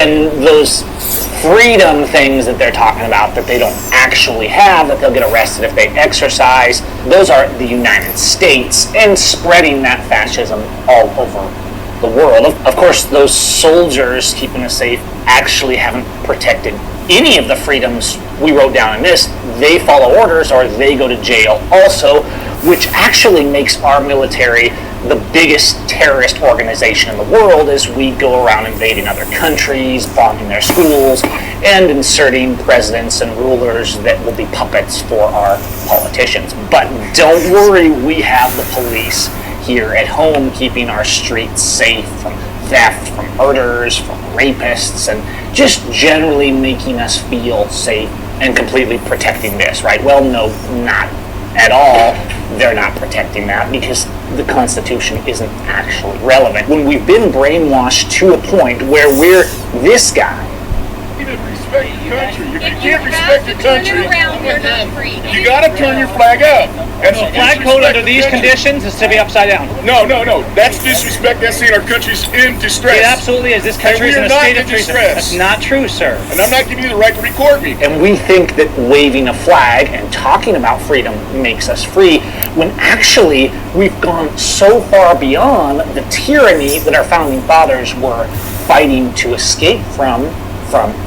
And those freedom things that they're talking about that they don't actually have, that they'll get arrested if they exercise, those are the United States, and spreading that fascism all over the world. Of course, those soldiers keeping us safe actually haven't protected any of the freedoms we wrote down in this. They follow orders or they go to jail also, which actually makes our military the biggest terrorist organization in the world as we go around invading other countries, bombing their schools, and inserting presidents and rulers that will be puppets for our politicians. But don't worry, we have the police here at home keeping our streets safe from theft, from murders, from rapists, and just generally making us feel safe and completely protecting this, right? Well, no, not at all. They're not protecting that because the Constitution isn't actually relevant. When we've been brainwashed to a point where we're this guy. You didn't respect the country. If you can't respect the country, you got to turn your flag up. And the flag code under these conditions is to be upside down. No. That's disrespect. That's saying our country's in distress. It absolutely is. This country is in a state of distress. That's not true, sir. And I'm not giving you the right to record me. And we think that waving a flag and talking about freedom makes us free, when actually we've gone so far beyond the tyranny that our founding fathers were fighting to escape from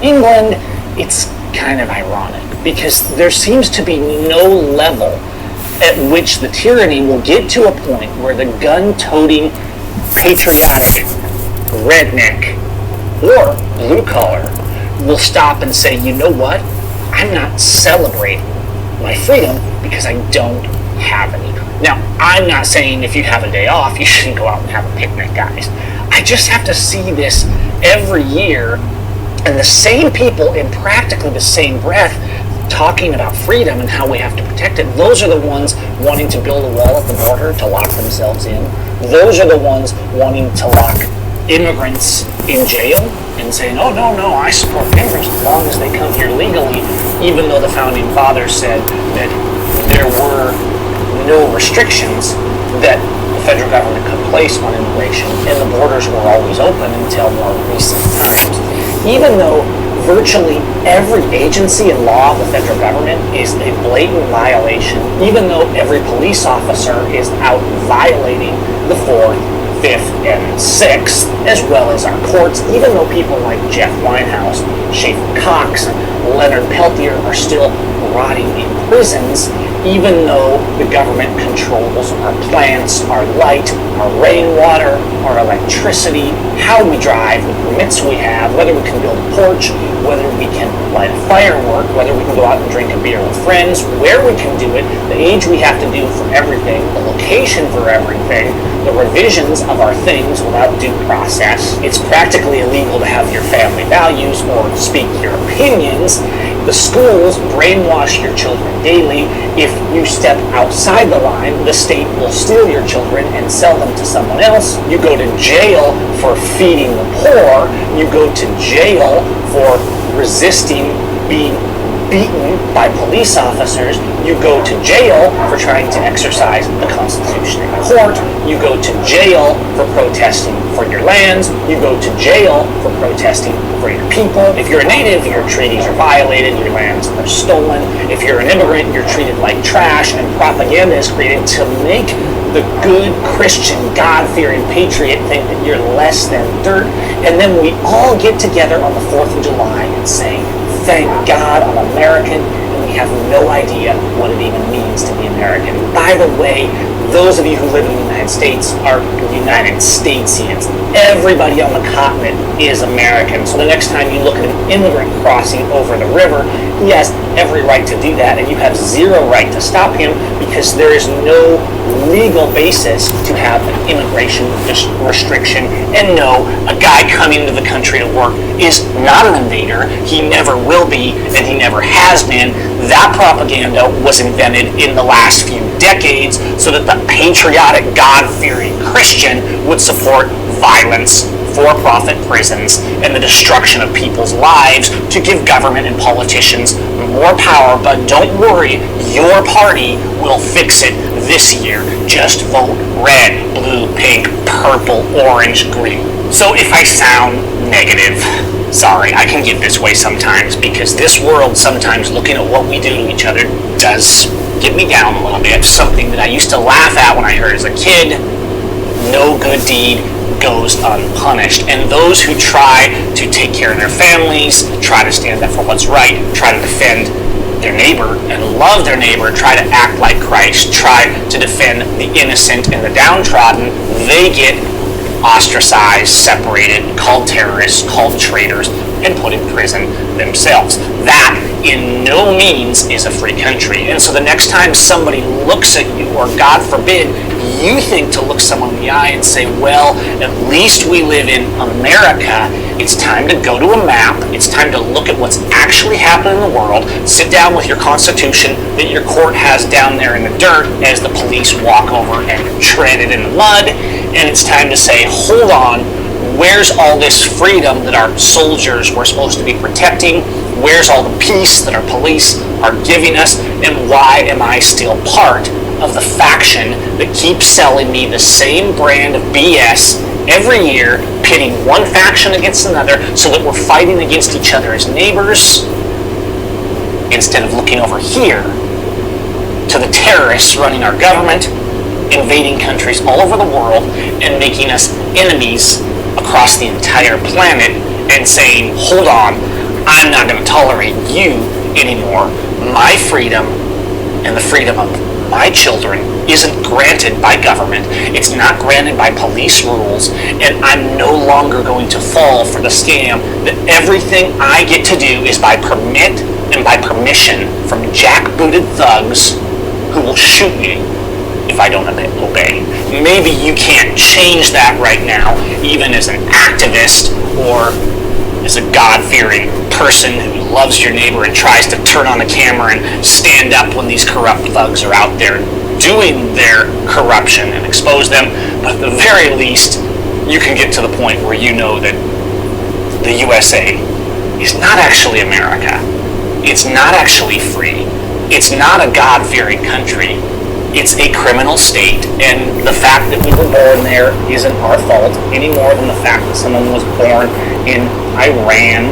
England. It's kind of ironic because there seems to be no level at which the tyranny will get to a point where the gun-toting, patriotic redneck or blue-collar will stop and say, you know what? I'm not celebrating my freedom because I don't have any. Now, I'm not saying if you have a day off, you shouldn't go out and have a picnic, guys. I just have to see this every year, and the same people in practically the same breath talking about freedom and how we have to protect it. Those are the ones wanting to build a wall at the border to lock themselves in. Those are the ones wanting to lock immigrants in jail and saying, oh, no, I support immigrants as long as they come here legally, even though the founding fathers said that there were no restrictions that the federal government could place on immigration, and the borders were always open until more recent times. Even though virtually every agency and law of the federal government is a blatant violation, even though every police officer is out violating the 4th, 5th, and 6th, as well as our courts, even though people like Jeff Winehouse, Schaefer Cox, and Leonard Peltier are still rotting in prisons, even though the government controls our plants, our light, our rainwater, our electricity, how we drive, the permits we have, whether we can build a porch, whether we can light a firework, whether we can go out and drink a beer with friends, where we can do it, the age we have to do for everything, the location for everything, the revisions of our things without due process. It's practically illegal to have your family values or speak your opinions. The schools brainwash your children daily. If you step outside the line, the state will steal your children and sell them to someone else. You go to jail for feeding the poor. You go to jail for resisting being beaten by police officers. You go to jail for trying to exercise the Constitution in court. You go to jail for protesting for your lands. You go to jail for protesting for your people. If you're a native, your treaties are violated, your lands are stolen. If you're an immigrant, you're treated like trash, and propaganda is created to make the good Christian, God-fearing patriot think that you're less than dirt. And then we all get together on the 4th of July and say, thank God I'm American, and we have no idea what it even means to be American. By the way, those of you who live in the United States are United Statesians. Everybody on the continent is American. So the next time you look at an immigrant crossing over the river, he has every right to do that, and you have zero right to stop him because there is no legal basis to have an immigration restriction. And no, a guy coming into the country to work is not an invader. He never will be, and he never has been. That propaganda was invented in the last few decades so that the patriotic, God-fearing Christian would support violence, for-profit prisons, and the destruction of people's lives to give government and politicians more power. But don't worry, your party will fix it this year. Just vote red, blue, pink, purple, orange, green. So if I sound negative, sorry, I can get this way sometimes because this world sometimes looking at what we do to each other does get me down a little bit. Something that I used to laugh at when I heard as a kid, no good deed goes unpunished. And those who try to take care of their families, try to stand up for what's right, try to defend their neighbor and love their neighbor, try to act like Christ, try to defend the innocent and the downtrodden, they get ostracized, separated, called terrorists, called traitors, and put in prison themselves. That, in no means, is a free country. And so the next time somebody looks at you, or God forbid, you think to look someone in the eye and say, well, at least we live in America, it's time to go to a map, it's time to look at what's actually happening in the world, sit down with your Constitution that your court has down there in the dirt as the police walk over and tread it in the mud, and it's time to say, hold on, where's all this freedom that our soldiers were supposed to be protecting? Where's all the peace that our police are giving us? And why am I still part of the faction that keeps selling me the same brand of BS every year, pitting one faction against another so that we're fighting against each other as neighbors, instead of looking over here to the terrorists running our government, invading countries all over the world, and making us enemies across the entire planet, and saying, hold on, I'm not going to tolerate you anymore. My freedom and the freedom of my children isn't granted by government. It's not granted by police rules, and I'm no longer going to fall for the scam that everything I get to do is by permit and by permission from jackbooted thugs who will shoot me if I don't obey. Maybe you can't change that right now, even as an activist or as a God-fearing person who loves your neighbor and tries to turn on the camera and stand up when these corrupt thugs are out there doing their corruption and expose them. But at the very least, you can get to the point where you know that the USA is not actually America. It's not actually free. It's not a God-fearing country. It's a criminal state, and the fact that we were born there isn't our fault any more than the fact that someone was born in Iran,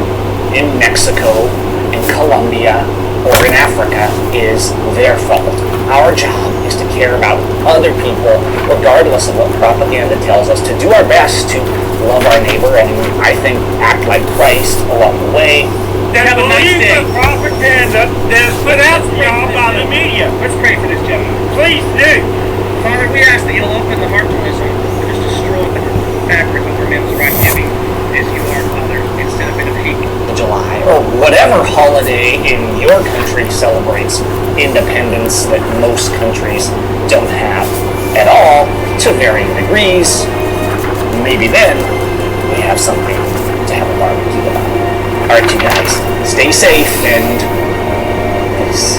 in Mexico, in Colombia, or in Africa is their fault. Our job is to care about other people, regardless of what propaganda tells us, to do our best to love our neighbor and, I think, act like Christ along the way. Have a nice day. The propaganda that is put out to y'all by the media. Let's pray for this gentleman. Please do. Father, we ask that you'll open the heart to his heart. Just destroy the fabric of remembrance right giving as you are, Father, instead of in a hate. July, or whatever holiday in your country celebrates independence that most countries don't have at all, to varying degrees. Maybe then we have something to have a barbecue about. Alright, you guys, stay safe and peace.